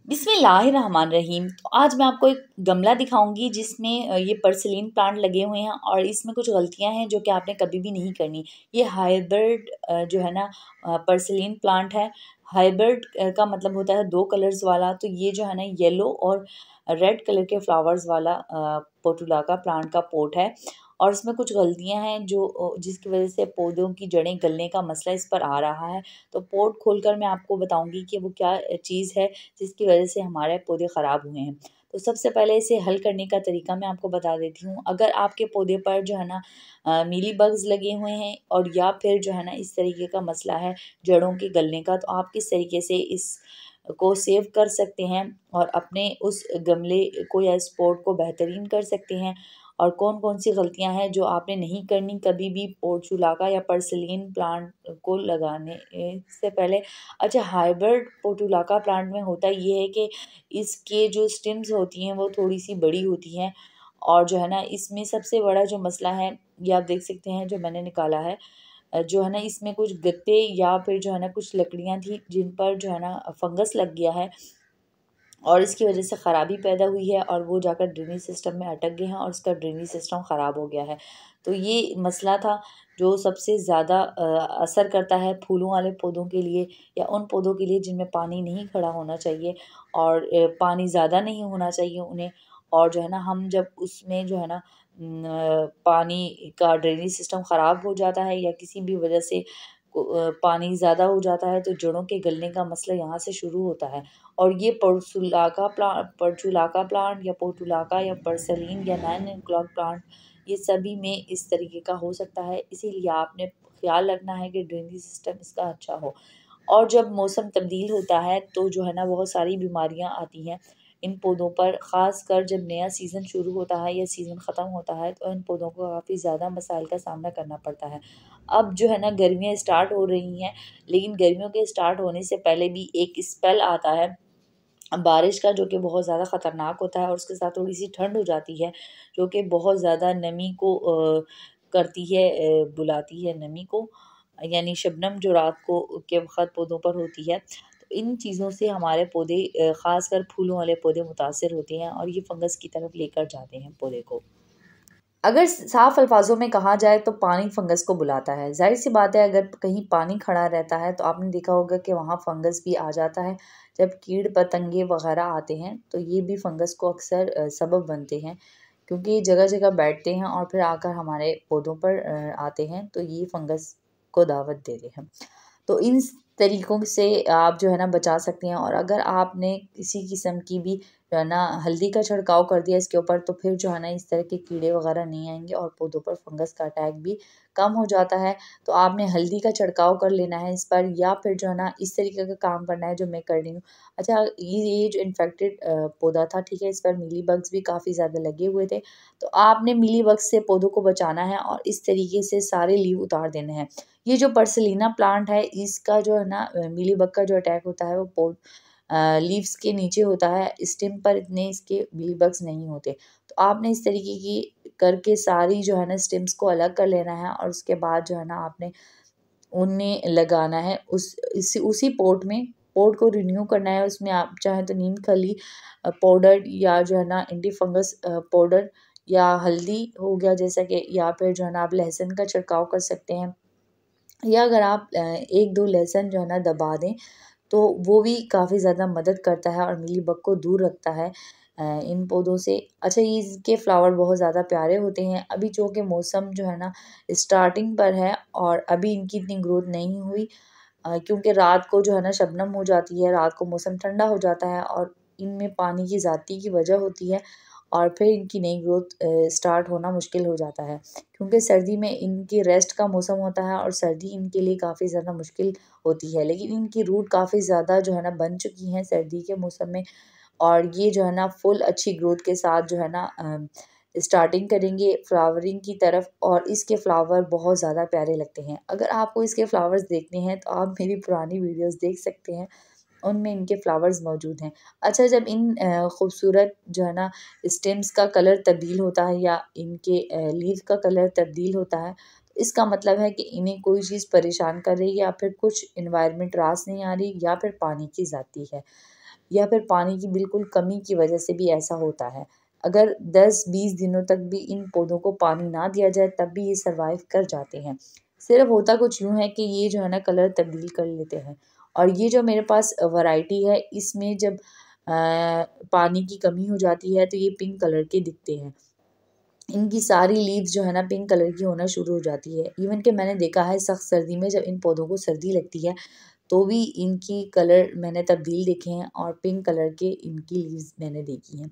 बिस्मिल्लाहिर्रहमानिर्रहीम। तो आज मैं आपको एक गमला दिखाऊंगी जिसमें ये पर्सिलीन प्लांट लगे हुए हैं और इसमें कुछ गलतियां हैं जो कि आपने कभी भी नहीं करनी। ये हाइब्रिड जो है ना पर्सिलीन प्लांट है। हाइब्रिड का मतलब होता है दो कलर्स वाला। तो ये जो है ना येलो और रेड कलर के फ्लावर्स वाला पोर्टुलाका प्लांट का पोट है। और इसमें कुछ गलतियां हैं जो जिसकी वजह से पौधों की जड़ें गलने का मसला इस पर आ रहा है। तो पोट खोलकर मैं आपको बताऊंगी कि वो क्या चीज़ है जिसकी वजह से हमारे पौधे ख़राब हुए हैं। तो सबसे पहले इसे हल करने का तरीका मैं आपको बता देती हूँ। अगर आपके पौधे पर जो है ना मीली बग्स लगे हुए हैं और या फिर जो है ना इस तरीके का मसला है जड़ों के गलने का, तो आप किस तरीके से इस को सेव कर सकते हैं और अपने उस गमले को या इस पॉट को बेहतरीन कर सकते हैं। और कौन कौन सी गलतियां हैं जो आपने नहीं करनी कभी भी पोर्चुलाका या पर्सिलीन प्लांट को लगाने से पहले। अच्छा, हाइब्रिड पोर्टुलाका प्लांट में होता ये है कि इसके जो स्टेम्स होती हैं वो थोड़ी सी बड़ी होती हैं। और जो है ना इसमें सबसे बड़ा जो मसला है ये आप देख सकते हैं जो मैंने निकाला है। जो है ना इसमें कुछ गत्ते या फिर जो है ना कुछ लकड़ियां थी जिन पर जो है ना फंगस लग गया है और इसकी वजह से ख़राबी पैदा हुई है और वो जाकर ड्रेनेज सिस्टम में अटक गए हैं और उसका ड्रेनेज सिस्टम ख़राब हो गया है। तो ये मसला था जो सबसे ज़्यादा असर करता है फूलों वाले पौधों के लिए या उन पौधों के लिए जिनमें पानी नहीं खड़ा होना चाहिए और पानी ज़्यादा नहीं होना चाहिए उन्हें। और जो है ना हम जब उसमें जो है ना पानी का ड्रेनेज सिस्टम ख़राब हो जाता है या किसी भी वजह से पानी ज़्यादा हो जाता है तो जड़ों के गलने का मसला यहाँ से शुरू होता है। और ये पर्चुलाका प्लांट या पोर्टुलाका या पर्सलीन या 9 o'clock प्लांट ये सभी में इस तरीके का हो सकता है। इसीलिए आपने ख्याल रखना है कि ड्रेनेज सिस्टम इसका अच्छा हो। और जब मौसम तब्दील होता है तो जो है ना बहुत सारी बीमारियां आती हैं इन पौधों पर, ख़ास कर जब नया सीज़न शुरू होता है या सीज़न ख़त्म होता है तो इन पौधों को काफ़ी ज़्यादा मसाइल का सामना करना पड़ता है। अब जो है ना गर्मियाँ स्टार्ट हो रही हैं, लेकिन गर्मियों के स्टार्ट होने से पहले भी एक स्पेल आता है बारिश का जो कि बहुत ज़्यादा ख़तरनाक होता है और उसके साथ थोड़ी-सी ठंड हो जाती है जो कि बहुत ज़्यादा नमी को करती है, बुलाती है नमी को, यानी शबनम जो रात को के वक़्त पौधों पर होती है। तो इन चीज़ों से हमारे पौधे ख़ासकर फूलों वाले पौधे मुतासिर होते हैं और ये फंगस की तरफ लेकर जाते हैं पौधे को। अगर साफ अल्फाजों में कहा जाए तो पानी फंगस को बुलाता है। ज़ाहिर सी बात है अगर कहीं पानी खड़ा रहता है तो आपने देखा होगा कि वहाँ फंगस भी आ जाता है। जब कीड़ पतंगे वगैरह आते हैं तो ये भी फंगस को अक्सर सबब बनते हैं, क्योंकि ये जगह जगह बैठते हैं और फिर आकर हमारे पौधों पर आते हैं तो ये फंगस को दावत देते हैं। तो इन तरीकों से आप जो है ना बचा सकते हैं। और अगर आपने किसी किस्म की भी जो है ना हल्दी का छिड़काव कर दिया इसके ऊपर तो फिर जो है ना इस तरह के कीड़े वगैरह नहीं आएंगे और पौधों पर फंगस का अटैक भी कम हो जाता है। तो आपने हल्दी का छिड़काव कर लेना है इस पर, या फिर जो है ना इस तरीके का काम करना है जो मैं कर रही हूँ। अच्छा, ये जो इन्फेक्टेड पौधा था, ठीक है, इस पर मिली बग्स भी काफ़ी ज़्यादा लगे हुए थे। तो आपने मिली बग्स से पौधों को बचाना है और इस तरीके से सारे लीव उतार देने हैं। ये जो पर्सिलीना प्लांट है इसका जो है ना मीलीबग का जो अटैक होता है वो लीव्स के नीचे होता है, स्टेम पर इतने इसके मीलीबग्स नहीं होते। तो आपने इस तरीके की करके सारी जो है ना स्टेम्स को अलग कर लेना है और उसके बाद जो है ना आपने उन्हें लगाना है उसी पॉट में। पॉट को रिन्यू करना है, उसमें आप चाहें तो नीम खली पाउडर या जो है ना एंटी फंगस पाउडर या हल्दी हो गया जैसा कि, या फिर जो है ना आप लहसुन का छिड़काव कर सकते हैं। या अगर आप 1-2 लहसुन जो है ना दबा दें तो वो भी काफ़ी ज़्यादा मदद करता है और मीलीबग को दूर रखता है इन पौधों से। अच्छा, ये इसके फ्लावर बहुत ज़्यादा प्यारे होते हैं। अभी चूँकि मौसम जो है ना स्टार्टिंग पर है और अभी इनकी इतनी ग्रोथ नहीं हुई, क्योंकि रात को जो है ना शबनम हो जाती है, रात को मौसम ठंडा हो जाता है और इनमें पानी की ज़्यादती की वजह होती है और फिर इनकी नई ग्रोथ स्टार्ट होना मुश्किल हो जाता है, क्योंकि सर्दी में इनकी रेस्ट का मौसम होता है और सर्दी इनके लिए काफ़ी ज़्यादा मुश्किल होती है। लेकिन इनकी रूट काफ़ी ज़्यादा जो है ना बन चुकी हैं सर्दी के मौसम में और ये जो है ना फुल अच्छी ग्रोथ के साथ जो है ना स्टार्टिंग करेंगे फ्लावरिंग की तरफ और इसके फ्लावर बहुत ज़्यादा प्यारे लगते हैं। अगर आपको इसके फ्लावर्स देखने हैं तो आप मेरी पुरानी वीडियोस देख सकते हैं, उनमें इनके फ्लावर्स मौजूद हैं। अच्छा, जब इन खूबसूरत जो है ना स्टेम्स का कलर तब्दील होता है या इनके लीफ का कलर तब्दील होता है तो इसका मतलब है कि इन्हें कोई चीज़ परेशान कर रही है या फिर कुछ इन्वायरमेंट रास नहीं आ रही या फिर पानी की ज़्यादती है। या फिर पानी की बिल्कुल कमी की वजह से भी ऐसा होता है। अगर 10-20 दिनों तक भी इन पौधों को पानी ना दिया जाए तब भी ये सर्वाइव कर जाते हैं। सिर्फ़ होता कुछ यूँ है कि ये जो है ना कलर तब्दील कर लेते हैं। और ये जो मेरे पास वैराइटी है इसमें जब पानी की कमी हो जाती है तो ये पिंक कलर के दिखते हैं। इनकी सारी लीव्स जो है ना पिंक कलर की होना शुरू हो जाती है। इवन कि मैंने देखा है सख्त सर्दी में जब इन पौधों को सर्दी लगती है तो भी इनकी कलर मैंने तब्दील देखे हैं और पिंक कलर के इनकी लीव्स मैंने देखी हैं।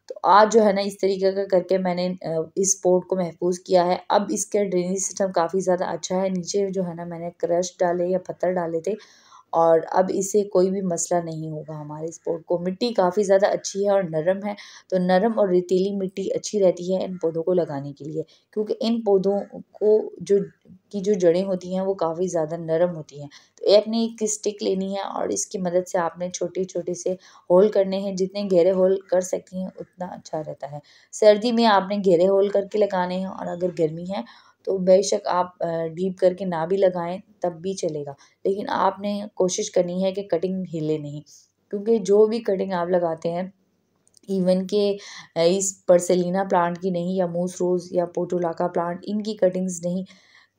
तो आज जो है ना इस तरीके का करके मैंने इस पॉट को महफूज़ किया है। अब इसका ड्रेनेज सिस्टम काफ़ी ज़्यादा अच्छा है। नीचे जो है ना मैंने क्रश डाले या पत्थर डाले थे और अब इससे कोई भी मसला नहीं होगा हमारे इस पॉट को। मिट्टी काफ़ी ज़्यादा अच्छी है और नरम है, तो नरम और रेतीली मिट्टी अच्छी रहती है इन पौधों को लगाने के लिए, क्योंकि इन पौधों को जो जड़ें होती हैं वो काफ़ी ज़्यादा नरम होती हैं। तो आपने एक स्टिक लेनी है और इसकी मदद से आपने छोटे-छोटे से होल करने हैं, जितने गहरे होल कर सकती हैं उतना अच्छा रहता है। सर्दी में आपने गहरे होल करके लगाने हैं और अगर गर्मी है तो बेशक आप डीप करके ना भी लगाएँ तब भी चलेगा। लेकिन आपने कोशिश करनी है कि कटिंग हिले नहीं, क्योंकि जो भी कटिंग आप लगाते हैं इवन के इस पर्सिलिना प्लांट की नहीं या मूस रोज़ या पोर्टुलाका प्लांट इनकी कटिंग्स नहीं,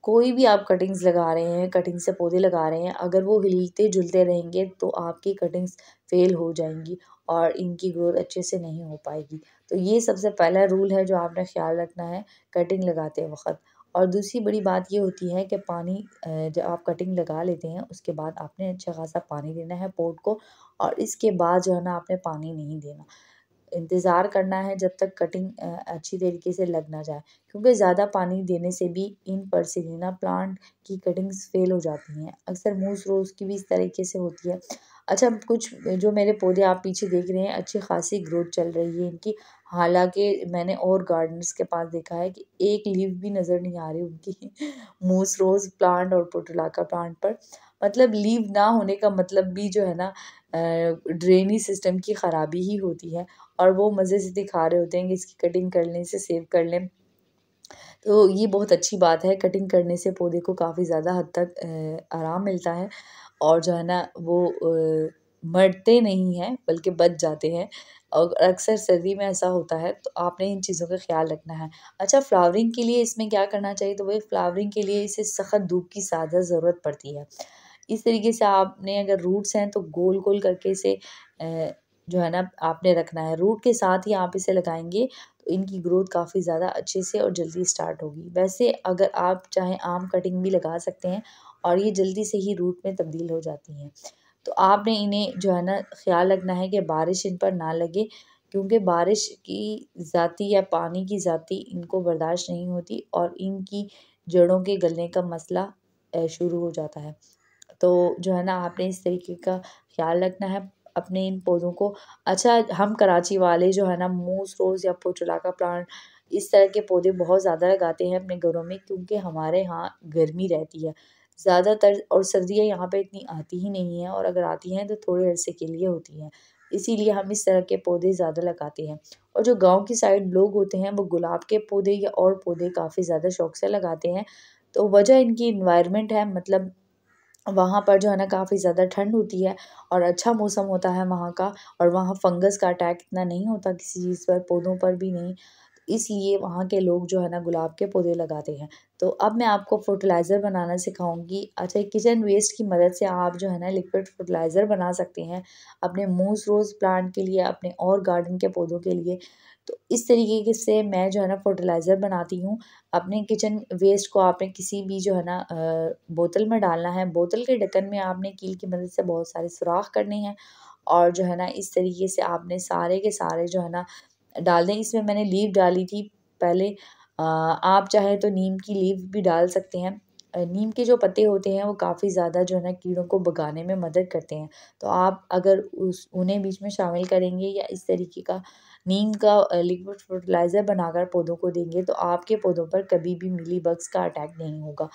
कोई भी आप कटिंग्स लगा रहे हैं, कटिंग से पौधे लगा रहे हैं, अगर वो हिलते-जुलते रहेंगे तो आपकी कटिंग्स फ़ेल हो जाएँगी और इनकी ग्रोथ अच्छे से नहीं हो पाएगी। तो ये सबसे पहला रूल है जो आपने ख़्याल रखना है कटिंग लगाते वक़्त। और दूसरी बड़ी बात ये होती है कि पानी जब आप कटिंग लगा लेते हैं उसके बाद आपने अच्छा ख़ासा पानी देना है पॉट को और इसके बाद जो है ना आपने पानी नहीं देना। इंतज़ार करना है जब तक कटिंग अच्छी तरीके से लग ना जाए, क्योंकि ज़्यादा पानी देने से भी इन पर्सिलिना प्लांट की कटिंग्स फ़ेल हो जाती हैं। अक्सर मूस रोज़ की भी इस तरीके से होती है। अच्छा, कुछ जो मेरे पौधे आप पीछे देख रहे हैं अच्छी खासी ग्रोथ चल रही है इनकी, हालाँकि मैंने और गार्डनर्स के पास देखा है कि एक लीफ भी नज़र नहीं आ रही उनकी मूस रोज़ प्लांट और पोर्टुलाका प्लांट पर। मतलब लीव ना होने का मतलब भी जो है ना ड्रेनेज सिस्टम की ख़राबी ही होती है। और वो मज़े से दिखा रहे होते हैं कि इसकी कटिंग कर लें, इसे सेव कर लें। तो ये बहुत अच्छी बात है, कटिंग करने से पौधे को काफ़ी ज़्यादा हद तक आराम मिलता है और जो है ना वो मरते नहीं हैं बल्कि बच जाते हैं और अक्सर सर्दी में ऐसा होता है, तो आपने इन चीज़ों का ख़्याल रखना है। अच्छा, फ्लावरिंग के लिए इसमें क्या करना चाहिए, तो वही फ्लावरिंग के लिए इसे सख़त धूप की ज़्यादा ज़रूरत पड़ती है। इस तरीके से आपने अगर रूट्स हैं तो गोल-गोल करके इसे जो है ना आपने रखना है। रूट के साथ ही आप इसे लगाएँगे तो इनकी ग्रोथ काफ़ी ज़्यादा अच्छे से और जल्दी स्टार्ट होगी। वैसे अगर आप चाहें आम कटिंग भी लगा सकते हैं और ये जल्दी से ही रूट में तब्दील हो जाती हैं। तो आपने इन्हें जो है ना ख़्याल रखना है कि बारिश इन पर ना लगे, क्योंकि बारिश की ज़्यादती या पानी की ज़्यादती इनको बर्दाश्त नहीं होती और इनकी जड़ों के गलने का मसला शुरू हो जाता है। तो जो है ना आपने इस तरीके का ख़्याल रखना है अपने इन पौधों को। अच्छा, हम कराची वाले जो है ना मूस रोज़ या पोर्टुलाका प्लांट इस तरह के पौधे बहुत ज़्यादा लगाते हैं अपने घरों में, क्योंकि हमारे यहाँ गर्मी रहती है ज़्यादातर और सर्दियाँ यहाँ पे इतनी आती ही नहीं हैं और अगर आती हैं तो थोड़े अरसे के लिए होती हैं। इसीलिए हम इस तरह के पौधे ज़्यादा लगाते हैं। और जो गाँव की साइड लोग होते हैं वो गुलाब के पौधे या और पौधे काफ़ी ज़्यादा शौक से लगाते हैं। तो वजह इनकी एनवायरनमेंट है, मतलब वहाँ पर जो है ना काफ़ी ज़्यादा ठंड होती है और अच्छा मौसम होता है वहाँ का और वहाँ फंगस का अटैक इतना नहीं होता किसी चीज़ पर, पौधों पर भी नहीं। इसलिए वहाँ के लोग जो है ना गुलाब के पौधे लगाते हैं। तो अब मैं आपको फर्टिलाइज़र बनाना सिखाऊँगी। अच्छा, किचन वेस्ट की मदद से आप जो है ना लिक्विड फर्टिलाइज़र बना सकते हैं अपने मूस रोज़ प्लांट के लिए, अपने और गार्डन के पौधों के लिए। तो इस तरीके से मैं जो है ना फर्टिलाइज़र बनाती हूँ। अपने किचन वेस्ट को आपने किसी भी जो है ना बोतल में डालना है। बोतल के ढक्कन में आपने कील की मदद से बहुत सारे सुराख करने हैं और जो है ना इस तरीके से आपने सारे के सारे जो है ना डाल दें। इसमें मैंने लीव डाली थी पहले, आप चाहें तो नीम की लीव भी डाल सकते हैं। नीम के जो पत्ते होते हैं वो काफ़ी ज़्यादा जो है ना कीड़ों को भगाने में मदद करते हैं। तो आप अगर उन्हें बीच में शामिल करेंगे या इस तरीके का नीम का लिक्विड फर्टिलाइज़र बनाकर पौधों को देंगे तो आपके पौधों पर कभी भी मीलीबग्स का अटैक नहीं होगा।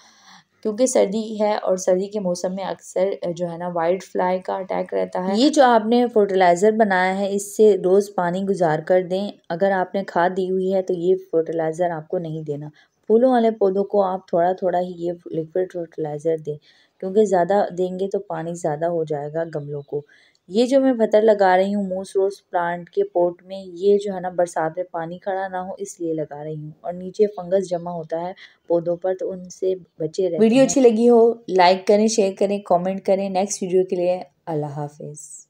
क्योंकि सर्दी है और सर्दी के मौसम में अक्सर जो है ना वाइट फ्लाई का अटैक रहता है। ये जो आपने फर्टिलाइज़र बनाया है इससे रोज़ पानी गुजार कर दें। अगर आपने खाद दी हुई है तो ये फर्टिलाइज़र आपको नहीं देना। फूलों वाले पौधों को आप थोड़ा-थोड़ा ही ये लिक्विड फर्टिलाइज़र दें, क्योंकि ज़्यादा देंगे तो पानी ज़्यादा हो जाएगा गमलों को। ये जो मैं बतर लगा रही हूँ मूस रोज प्लांट के पोट में, ये जो है ना बरसात में पानी खड़ा ना हो इसलिए लगा रही हूँ। और नीचे फंगस जमा होता है पौधों पर, तो उनसे बचे रहते हैं। वीडियो अच्छी लगी हो लाइक करें, शेयर करें, कमेंट करें। नेक्स्ट वीडियो के लिए अल्लाह हाफिज़।